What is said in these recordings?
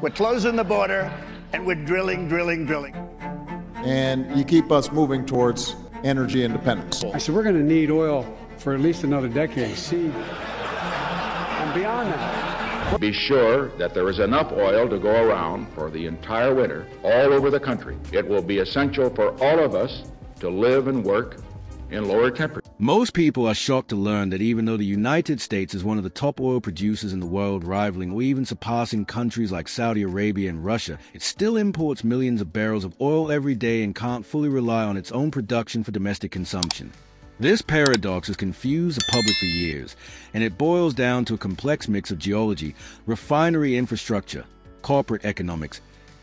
We're closing the border, and we're drilling. And you keep us moving towards energy independence. I said, we're going to need oil for at least another decade. See, and beyond that. Be sure that there is enough oil to go around for the entire winter all over the country. It will be essential for all of us to live and work in lower temperatures. Most people are shocked to learn that even though the United States is one of the top oil producers in the world, rivaling or even surpassing countries like Saudi Arabia and Russia, it still imports millions of barrels of oil every day and can't fully rely on its own production for domestic consumption. This paradox has confused the public for years, and it boils down to a complex mix of geology, refinery infrastructure, corporate economics,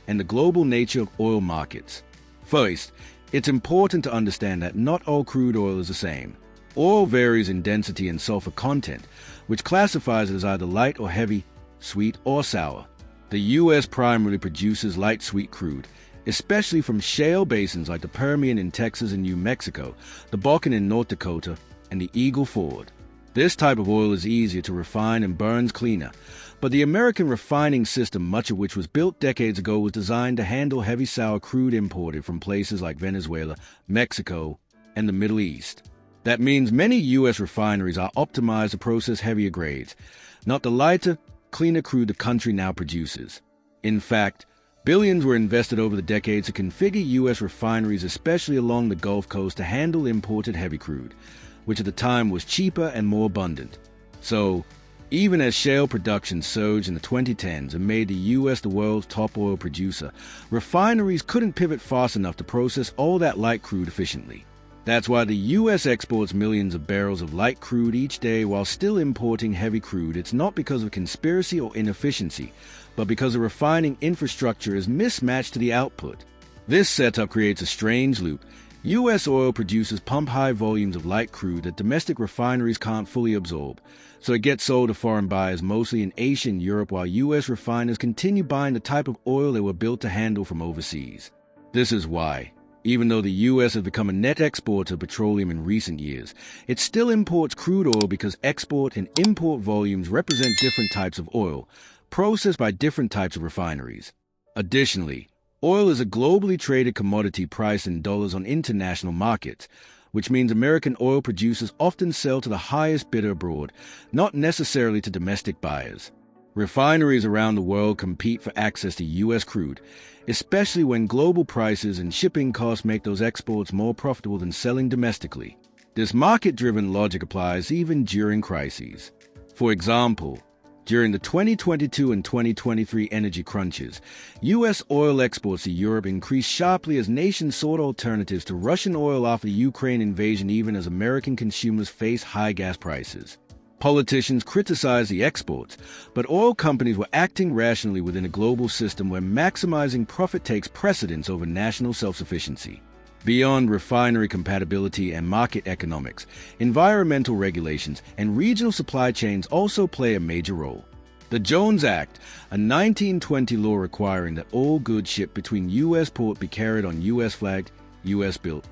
and the global nature of oil markets. First, it's important to understand that not all crude oil is the same. Oil varies in density and sulfur content, which classifies it as either light or heavy, sweet or sour. The U.S. primarily produces light sweet crude, especially from shale basins like the Permian in Texas and New Mexico, the Bakken in North Dakota, and the Eagle Ford. This type of oil is easier to refine and burns cleaner, but the American refining system, much of which was built decades ago, was designed to handle heavy sour crude imported from places like Venezuela, Mexico, and the Middle East. That means many U.S. refineries are optimized to process heavier grades, not the lighter, cleaner crude the country now produces. In fact, billions were invested over the decades to configure U.S. refineries, especially along the Gulf Coast, to handle imported heavy crude, which at the time was cheaper and more abundant. So, even as shale production surged in the 2010s and made the U.S. the world's top oil producer, refineries couldn't pivot fast enough to process all that light crude efficiently. That's why the U.S. exports millions of barrels of light crude each day while still importing heavy crude. It's not because of conspiracy or inefficiency, but because the refining infrastructure is mismatched to the output. This setup creates a strange loop. U.S. oil producers pump high volumes of light crude that domestic refineries can't fully absorb, so it gets sold to foreign buyers mostly in Asia and Europe, while U.S. refiners continue buying the type of oil they were built to handle from overseas. This is why, even though the U.S. has become a net exporter of petroleum in recent years, it still imports crude oil because export and import volumes represent different types of oil, processed by different types of refineries. Additionally, oil is a globally traded commodity priced in dollars on international markets, which means American oil producers often sell to the highest bidder abroad, not necessarily to domestic buyers. Refineries around the world compete for access to U.S. crude, especially when global prices and shipping costs make those exports more profitable than selling domestically. This market-driven logic applies even during crises. For example, during the 2022 and 2023 energy crunches, U.S. oil exports to Europe increased sharply as nations sought alternatives to Russian oil after the Ukraine invasion, even as American consumers faced high gas prices. Politicians criticized the exports, but oil companies were acting rationally within a global system where maximizing profit takes precedence over national self-sufficiency. Beyond refinery compatibility and market economics, environmental regulations and regional supply chains also play a major role. The Jones Act, a 1920 law requiring that all goods shipped between U.S. ports be carried on U.S.-flagged, U.S.-built,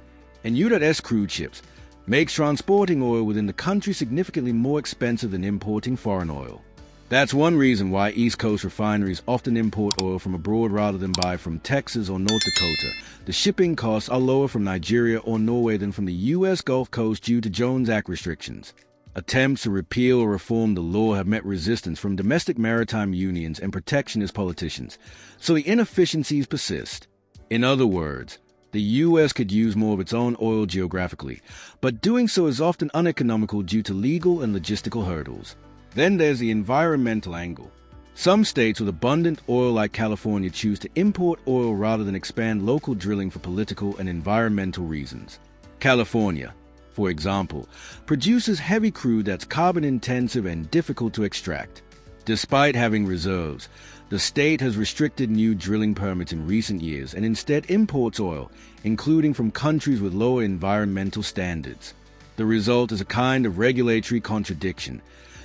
and U.S. crude ships, makes transporting oil within the country significantly more expensive than importing foreign oil. That's one reason why East Coast refineries often import oil from abroad rather than buy from Texas or North Dakota. The shipping costs are lower from Nigeria or Norway than from the U.S. Gulf Coast due to Jones Act restrictions. Attempts to repeal or reform the law have met resistance from domestic maritime unions and protectionist politicians, so the inefficiencies persist. In other words, the U.S. could use more of its own oil geographically, but doing so is often uneconomical due to legal and logistical hurdles. Then there's the environmental angle. Some states with abundant oil like California choose to import oil rather than expand local drilling for political and environmental reasons. California, for example, produces heavy crude that's carbon-intensive and difficult to extract. Despite having reserves, the state has restricted new drilling permits in recent years and instead imports oil, including from countries with lower environmental standards. The result is a kind of regulatory contradiction,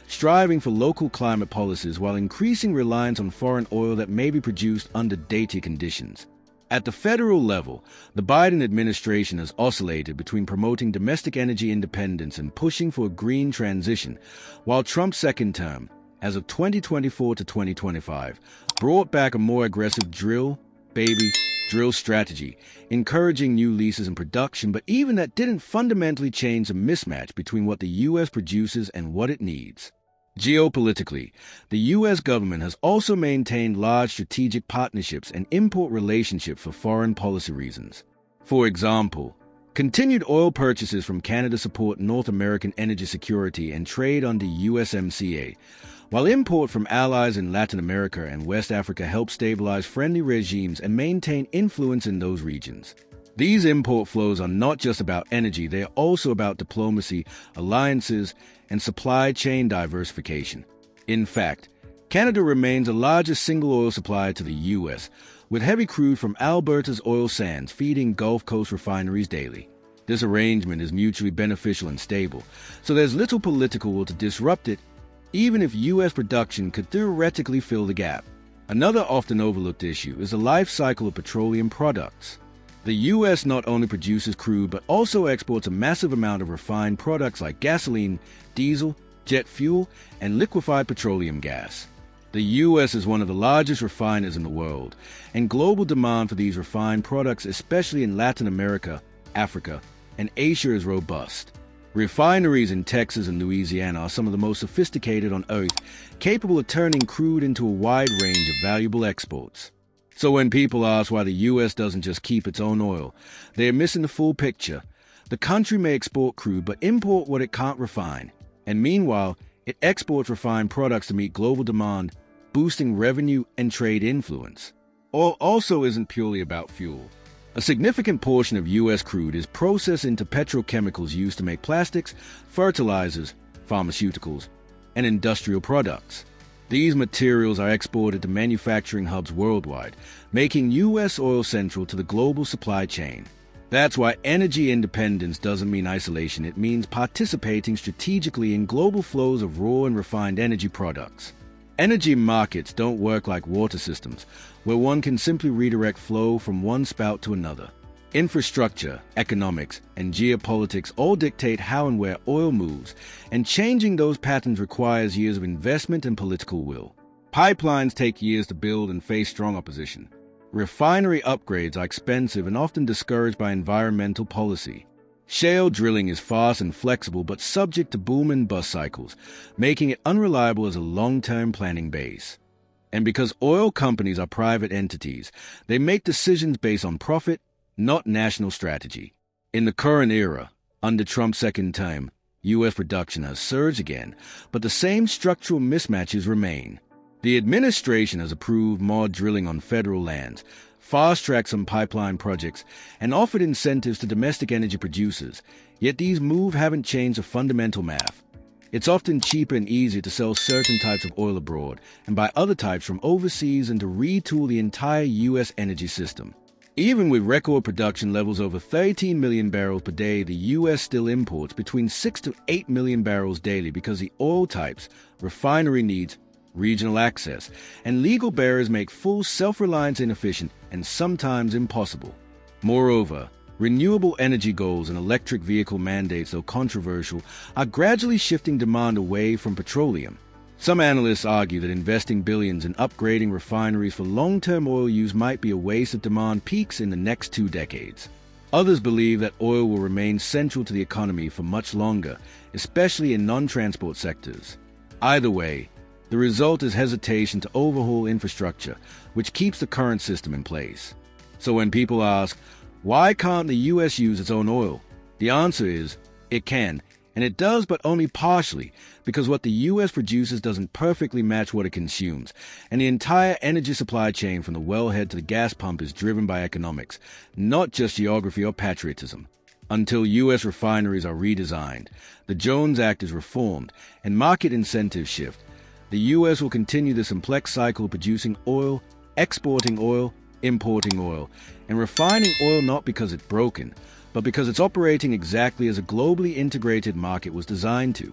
striving for local climate policies while increasing reliance on foreign oil that may be produced under dated conditions. At the federal level, the Biden administration has oscillated between promoting domestic energy independence and pushing for a green transition, while Trump's second term as of 2024 to 2025, brought back a more aggressive drill strategy, encouraging new leases and production, but even that didn't fundamentally change the mismatch between what the U.S. produces and what it needs. Geopolitically, the U.S. government has also maintained large strategic partnerships and import relationships for foreign policy reasons. For example, continued oil purchases from Canada support North American energy security and trade under USMCA, while import from allies in Latin America and West Africa help stabilize friendly regimes and maintain influence in those regions. These import flows are not just about energy, they are also about diplomacy, alliances, and supply chain diversification. In fact, Canada remains the largest single oil supplier to the U.S., with heavy crude from Alberta's oil sands feeding Gulf Coast refineries daily. This arrangement is mutually beneficial and stable, so there's little political will to disrupt it, even if U.S. production could theoretically fill the gap. Another often overlooked issue is the life cycle of petroleum products. The U.S. not only produces crude but also exports a massive amount of refined products like gasoline, diesel, jet fuel, and liquefied petroleum gas. The U.S. is one of the largest refiners in the world, and global demand for these refined products, especially in Latin America, Africa, and Asia, is robust. Refineries in Texas and Louisiana are some of the most sophisticated on Earth, capable of turning crude into a wide range of valuable exports. So when people ask why the U.S. doesn't just keep its own oil, they are missing the full picture. The country may export crude but import what it can't refine, and meanwhile, it exports refined products to meet global demand, boosting revenue and trade influence. Oil also isn't purely about fuel. A significant portion of U.S. crude is processed into petrochemicals used to make plastics, fertilizers, pharmaceuticals, and industrial products. These materials are exported to manufacturing hubs worldwide, making U.S. oil central to the global supply chain. That's why energy independence doesn't mean isolation, it means participating strategically in global flows of raw and refined energy products. Energy markets don't work like water systems, where one can simply redirect flow from one spout to another. Infrastructure, economics, and geopolitics all dictate how and where oil moves, and changing those patterns requires years of investment and political will. Pipelines take years to build and face strong opposition. Refinery upgrades are expensive and often discouraged by environmental policy. Shale drilling is fast and flexible but subject to boom and bust cycles, making it unreliable as a long-term planning base. And because oil companies are private entities, they make decisions based on profit, not national strategy. In the current era, under Trump's second term, U.S. production has surged again, but the same structural mismatches remain. The administration has approved more drilling on federal lands, fast-tracked some pipeline projects, and offered incentives to domestic energy producers, yet these moves haven't changed the fundamental math. It's often cheaper and easier to sell certain types of oil abroad and buy other types from overseas and to retool the entire U.S. energy system. Even with record production levels over 13 million barrels per day, the U.S. still imports between 6 to 8 million barrels daily because the oil types, refinery needs, regional access, and legal barriers make full self-reliance inefficient and sometimes impossible. Moreover, renewable energy goals and electric vehicle mandates, though controversial, are gradually shifting demand away from petroleum. Some analysts argue that investing billions in upgrading refineries for long-term oil use might be a waste of demand peaks in the next 2 decades. Others believe that oil will remain central to the economy for much longer, especially in non-transport sectors. Either way, the result is hesitation to overhaul infrastructure, which keeps the current system in place. So when people ask, why can't the U.S. use its own oil? The answer is, it can, and it does, but only partially, because what the U.S. produces doesn't perfectly match what it consumes, and the entire energy supply chain from the wellhead to the gas pump is driven by economics, not just geography or patriotism. Until U.S. refineries are redesigned, the Jones Act is reformed, and market incentives shift, the U.S. will continue this complex cycle of producing oil, exporting oil, importing oil, and refining oil not because it's broken, but because it's operating exactly as a globally integrated market was designed to.